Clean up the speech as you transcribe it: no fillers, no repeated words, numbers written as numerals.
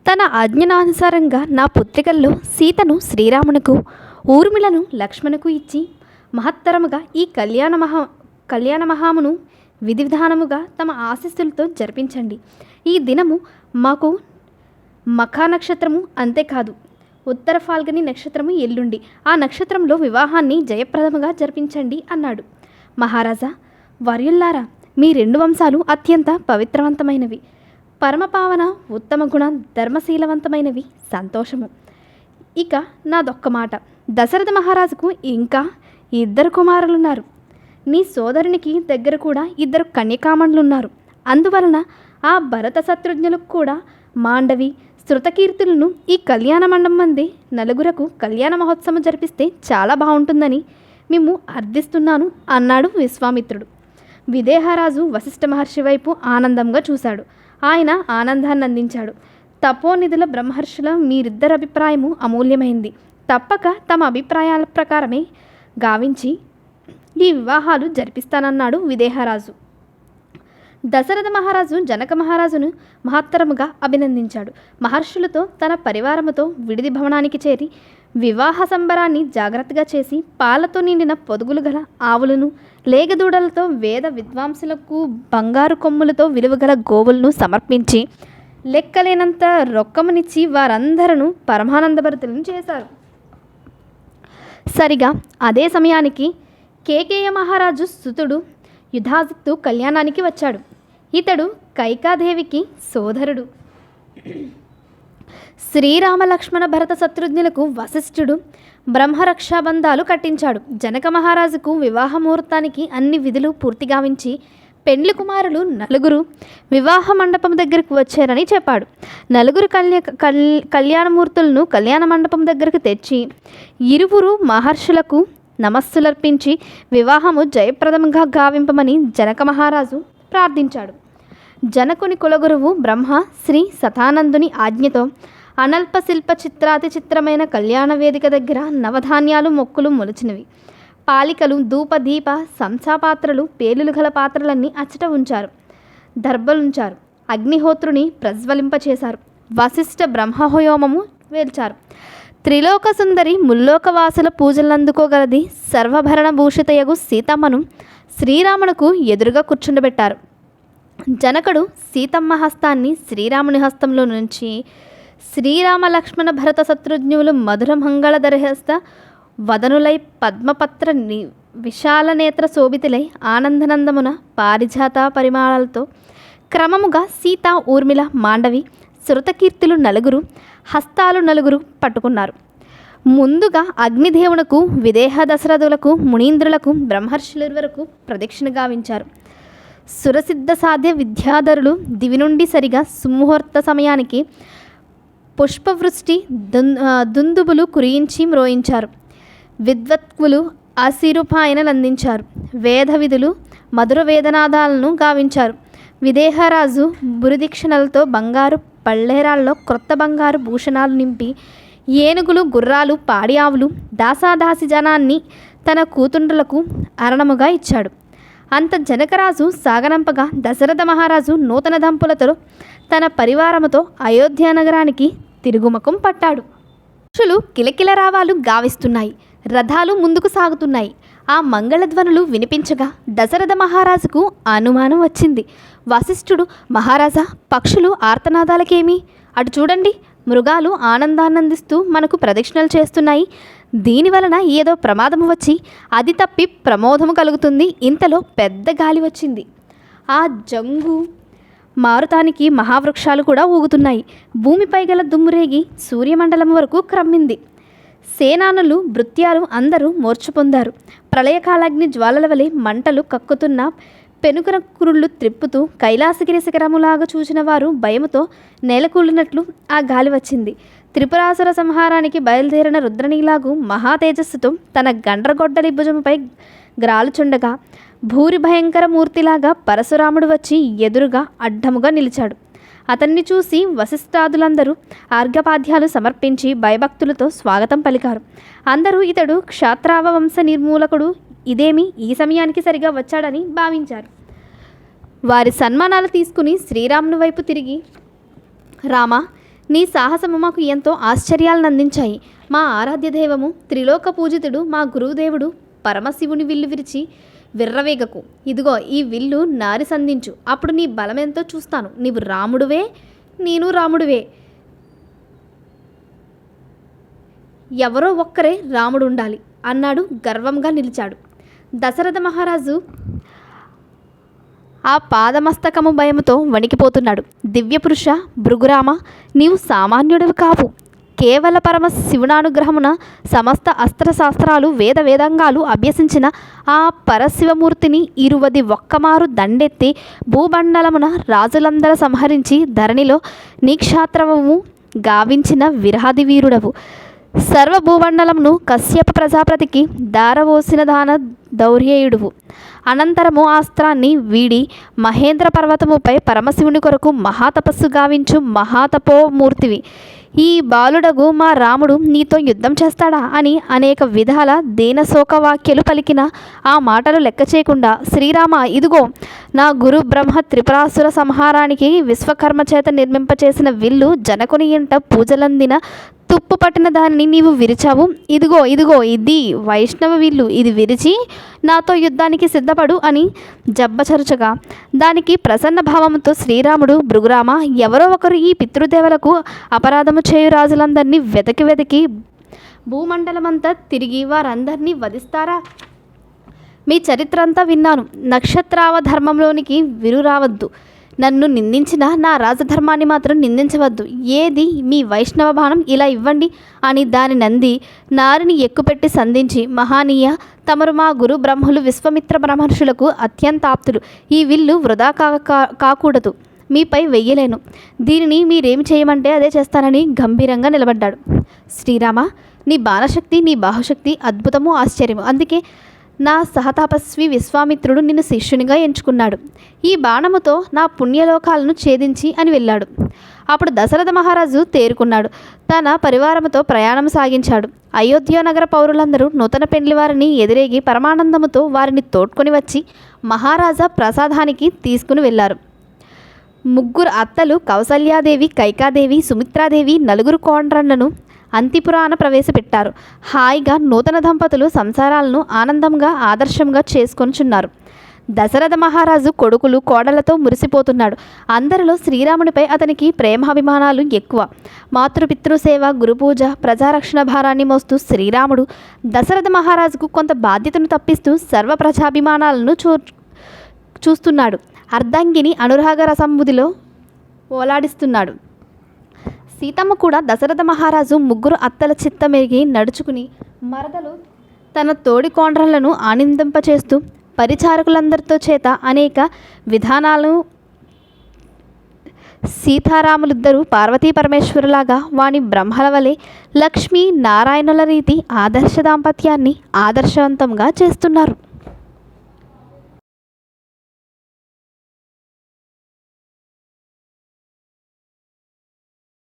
తన ఆజ్ఞానుసారంగా నా పుత్రికల్లో సీతను శ్రీరామునకు, ఊర్మిళను లక్ష్మణుకు ఇచ్చి మహత్తరముగా ఈ కళ్యాణ మహామును విధి విధానముగా తమ ఆశీస్సులతో జరిపించండి. ఈ దినము మాకు మఖా నక్షత్రము, అంతేకాదు ఉత్తర ఫాల్గని నక్షత్రము ఎల్లుండి. ఆ నక్షత్రంలో వివాహాన్ని జయప్రదముగా జరిపించండి అన్నాడు. మహారాజా వర్యుల్లారా, మీ 2 వంశాలు అత్యంత పవిత్రవంతమైనవి, పరమపావన, ఉత్తమ గుణ, ధర్మశీలవంతమైనవి. సంతోషము. ఇక నాదొక్క మాట. దశరథ మహారాజుకు ఇంకా 2 కుమారులున్నారు. నీ సోదరునికి దగ్గర కూడా 2 కన్యకామణులున్నారు. అందువలన ఆ భరత శత్రుఘ్నులకు కూడా మాండవి, శృతకీర్తులను ఈ కళ్యాణ మండపం మంది 4 కళ్యాణ మహోత్సవం జరిపిస్తే చాలా బాగుంటుందని మేము అర్థిస్తున్నాను అన్నాడు విశ్వామిత్రుడు. విదేహరాజు వశిష్ఠ మహర్షి వైపు ఆనందంగా చూశాడు. ఆయన ఆనందాన్ని అందించాడు. తపోనిధుల బ్రహ్మర్షుల మీరిద్దరి అభిప్రాయము అమూల్యమైంది. తప్పక తమ అభిప్రాయాల ప్రకారమే గావించి ఈ వివాహాలు జరిపిస్తానన్నాడు విదేహరాజు. దశరథ మహారాజు జనక మహారాజును మహత్తరముగా అభినందించాడు. మహర్షులతో తన పరివారముతో విడిది భవనానికి చేరి వివాహ సంబరాన్ని జాగ్రత్తగా చేసి పాలతో నిండిన పొదుగులు గల ఆవులను, లేగదూడలతో వేద విద్వాంసులకు బంగారు కొమ్ములతో విలువగల గోవులను సమర్పించి లెక్కలేనంత రొక్కమునిచ్చి వారందరూ పరమానందభరితులను చేశారు. సరిగా అదే సమయానికి కేకేయ మహారాజు సుతుడు యుధాజిత్తు కళ్యాణానికి వచ్చాడు. ఇతడు కైకాదేవికి సోదరుడు. శ్రీరామ లక్ష్మణ భరత శత్రుఘ్నులకు వశిష్ఠుడు బ్రహ్మరక్షాబంధాలు కట్టించాడు. జనక మహారాజుకు వివాహ ముహూర్తానికి అన్ని విధులు పూర్తిగావించి పెండ్లి కుమారులు 4 వివాహ మండపం దగ్గరకు వచ్చారని చెప్పాడు. 4 కళ్యాణమూర్తులను కళ్యాణ మండపం దగ్గరకు తెచ్చి 2 మహర్షులకు నమస్సులర్పించి వివాహము జయప్రదంగా గావింపమని జనక మహారాజు ప్రార్థించాడు. జనకుని కులగురువు బ్రహ్మ శ్రీ సతానందుని ఆజ్ఞతో అనల్ప శిల్ప చిత్రాతి చిత్రమైన కళ్యాణ వేదిక దగ్గర నవధాన్యాలు మొక్కులు మొలిచినవి. పాలికలు, ధూప దీప సంసాపాత్రలు, పేలులు గల పాత్రలన్నీ అచ్చట ఉంచారు. దర్భలుంచారు. అగ్నిహోత్రుని ప్రజ్వలింపచేశారు. వశిష్ఠ బ్రహ్మహోమము వేల్చారు. త్రిలోక సుందరి ముల్లోకవాసుల పూజలందుకోగలది సర్వభరణ భూషితయగు సీతమ్మను శ్రీరామునకు ఎదురుగా కూర్చుండబెట్టారు. జనకుడు సీతమ్మ హస్తాన్ని శ్రీరాముని హస్తంలో నుంచి శ్రీరామ లక్ష్మణ భరత శత్రుఘ్నులు మధుర మంగళధరహస్త వదనులై పద్మపత్ర విశాల నేత్ర శోభితులై ఆనందనందమున పారిజాత పరిమాణాలతో క్రమముగా సీత, ఊర్మిళ, మాండవి, శృతకీర్తులు 4 హస్తాలు 4 పట్టుకున్నారు. ముందుగా అగ్నిదేవునకు, విదేహ దశరథులకు, మునీంద్రులకు, బ్రహ్మర్షులవరకు ప్రదక్షిణ గావించారు. సురసిద్ధ సాధ్య విద్యాధరులు దివి నుండి సరిగా సుముహూర్త సమయానికి పుష్పవృష్టి దుందుబులు కురియించి మ్రోయించారు. విద్వత్కులు ఆశీరుపాయనలు అందించారు. వేద విధులు మధుర వేదనాదాలను గావించారు. విదేహరాజు బురిదీక్షణలతో బంగారు పళ్ళేరాల్లో క్రొత్త బంగారు భూషణాలు నింపి ఏనుగులు, గుర్రాలు, పాడి ఆవులు, దాసాదాసి జనాన్ని తన కూతుండ్రులకు అరణముగా ఇచ్చాడు. అంత జనకరాజు సాగనంపగా దశరథ మహారాజు నూతన దంపులతో తన పరివారముతో అయోధ్య నగరానికి తిరుగుముఖం పట్టాడు. పక్షులు కిలకిల రావాలు గావిస్తున్నాయి. రథాలు ముందుకు సాగుతున్నాయి. ఆ మంగళధ్వనులు వినిపించగా దశరథ మహారాజుకు అనుమానం వచ్చింది. వశిష్ఠుడు, మహారాజా, పక్షులు ఆర్తనాదాలకేమి? అటు చూడండి, మృగాలు ఆనందానందిస్తూ మనకు ప్రదక్షిణలు చేస్తున్నాయి. దీనివలన ఏదో ప్రమాదము వచ్చి అది తప్పి ప్రమోదము కలుగుతుంది. ఇంతలో పెద్ద గాలి వచ్చింది. ఆ జంగు మారుతానికి మహావృక్షాలు కూడా ఊగుతున్నాయి. భూమిపై గల దుమ్మురేగి సూర్యమండలం వరకు క్రమ్మింది. సేనానులు, భృత్యాలు అందరూ మూర్ఛ పొందారు. ప్రళయకాలాగ్ని జ్వాలల వలె మంటలు కక్కుతున్న పెనుకర కురుళ్ళు త్రిప్పుతూ కైలాసగిరి శిఖరములాగా చూసిన వారు భయముతో నేలకూలినట్లు ఆ గాలి వచ్చింది. త్రిపురాసుర సంహారానికి బయలుదేరిన రుద్రనీలాగు మహాతేజస్సుతో తన గండ్రగొడ్డలి భుజముపై గ్రాలుచుండగా భూరి భయంకర మూర్తిలాగా పరశురాముడు వచ్చి ఎదురుగా అడ్డముగా నిలిచాడు. అతన్ని చూసి వశిష్ఠాదులందరూ అర్ఘ్యపాద్యాలు సమర్పించి భయభక్తులతో స్వాగతం పలికారు. అందరూ ఇతడు క్షాత్రావ వంశ నిర్మూలకుడు, ఇదేమి ఈ సమయానికి సరిగా వచ్చాడని భావించారు. వారి సన్మానాలు తీసుకుని శ్రీరాముని వైపు తిరిగి, రామా, నీ సాహసము మాకు ఎంతో ఆశ్చర్యాలను అందించాయి. మా ఆరాధ్య దైవము త్రిలోక పూజితుడు మా గురువుదేవుడు పరమశివుని విల్లు విరిచి విర్రవేగకు. ఇదిగో ఈ విల్లు నారి సంధించు. అప్పుడు నీ బలమెంతో చూస్తాను. నీవు రాముడువే, నేను రాముడువే. ఎవరో ఒక్కరే రాముడు ఉండాలి అన్నాడు. గర్వంగా నిలిచాడు. దశరథ మహారాజు ఆ పాదమస్తకము భయముతో వణికిపోతున్నాడు. దివ్యపురుష భృగురామ, నీవు సామాన్యుడివి కావు. కేవల పరమ శివునానుగ్రహమున సమస్త అస్త్రశాస్త్రాలు వేదంగాలు అభ్యసించిన ఆ పరశివమూర్తిని 21 దండెత్తి భూమండలమున రాజులందరూ సంహరించి ధరణిలో నీక్షాత్రవము గావించిన విరహాది వీరుడవు. సర్వభూమండలమును కశ్యప ప్రజాపతికి దారవోసిన దాన దౌర్యేయుడువు. అనంతరము ఆస్త్రాన్ని వీడి మహేంద్ర పర్వతముపై పరమశివుని కొరకు మహాతపస్సు గావించు మహాతపోమూర్తివి. ఈ బాలుడగు మా రాముడు నీతో యుద్ధం చేస్తాడా అని అనేక విధాల దీనశోకవాక్యలు పలికిన ఆ మాటలు లెక్క చేయకుండా, శ్రీరామ, ఇదిగో నా గురు బ్రహ్మ త్రిపురాసుర సంహారానికి విశ్వకర్మ చేత నిర్మింపచేసిన విల్లు జనకుని ఇంట పూజలందిన తుప్పు పట్టిన దానిని నీవు విరిచావు. ఇదిగో ఇదిగో ఇది వైష్ణవ విల్లు. ఇది విరిచి నాతో యుద్ధానికి సిద్ధపడు అని జబ్బచరుచగా, దానికి ప్రసన్న భావంతో శ్రీరాముడు, భృగురామ, ఎవరో ఒకరు ఈ పితృదేవలకు అపరాధము చేయు రాజులందరినీ వెతికి భూమండలమంతా తిరిగి వారందరినీ వధిస్తారా? మీ చరిత్ర అంతా విన్నాను. నక్షత్రావధర్మంలోనికి విరురావద్దు. నన్ను నిందించిన నా రాజధర్మాన్ని మాత్రం నిందించవద్దు. ఏది మీ వైష్ణవ బాణం? ఇలా ఇవ్వండి అని దాని నంది నారిని ఎక్కుపెట్టి సంధించి, మహానీయ, తమరు మా గురు బ్రహ్మలు విశ్వమిత్ర బ్రహ్మర్షులకు అత్యంతాప్తులు. ఈ విల్లు వృధా కాకూడదు. మీపై వెయ్యలేను. దీనిని మీరేమి చేయమంటే అదే చేస్తానని గంభీరంగా నిలబడ్డాడు. శ్రీరామ, నీ బాణశక్తి, నీ బాహుశక్తి అద్భుతము, ఆశ్చర్యము. అందుకే నా సహతాపస్వి విశ్వామిత్రుడు నిన్ను శిష్యునిగా ఎంచుకున్నాడు. ఈ బాణముతో నా పుణ్యలోకాలను ఛేదించి అని వెళ్ళాడు. అప్పుడు దశరథ మహారాజు తేరుకున్నాడు. తన పరివారముతో ప్రయాణం సాగించాడు. అయోధ్య నగర పౌరులందరూ నూతన పెండ్లివారిని ఎదిరేగి పరమానందముతో వారిని తోడ్కొని వచ్చి మహారాజా ప్రసాదానికి తీసుకుని వెళ్ళారు. 3 అత్తలు కౌసల్యాదేవి, కైకాదేవి, సుమిత్రాదేవి 4 కోండ్రళ్లను అంతిపురాన ప్రవేశపెట్టారు. హాయిగా నూతన దంపతులు సంసారాలను ఆనందంగా ఆదర్శంగా చేసుకొనిచున్నారు. దశరథ మహారాజు కొడుకులు కోడలతో మురిసిపోతున్నాడు. అందరిలో శ్రీరామునిపై అతనికి ప్రేమాభిమానాలు ఎక్కువ. మాతృపితృసేవ, గురుపూజ, ప్రజారక్షణ భారాన్ని మోస్తూ శ్రీరాముడు దశరథ మహారాజుకు కొంత బాధ్యతను తప్పిస్తూ సర్వ ప్రజాభిమానాలను చూస్తున్నాడు. అర్ధాంగిని అనురాగ రసంబుదిలో ఓలాడిస్తున్నాడు. సీతమ్మ కూడా దశరథ మహారాజు 3 అత్తల చిత్తమెరిగి నడుచుకుని మరదలు తన తోడి కోండ్రలను ఆనందింపచేస్తూ పరిచారకులందరితో చేత అనేక విధానాలు సీతారాములిద్దరూ పార్వతీ పరమేశ్వరులాగా వాణి బ్రహ్మల వలె లక్ష్మీ నారాయణుల రీతి ఆదర్శ దాంపత్యాన్ని ఆదర్శవంతంగా చేస్తున్నారు.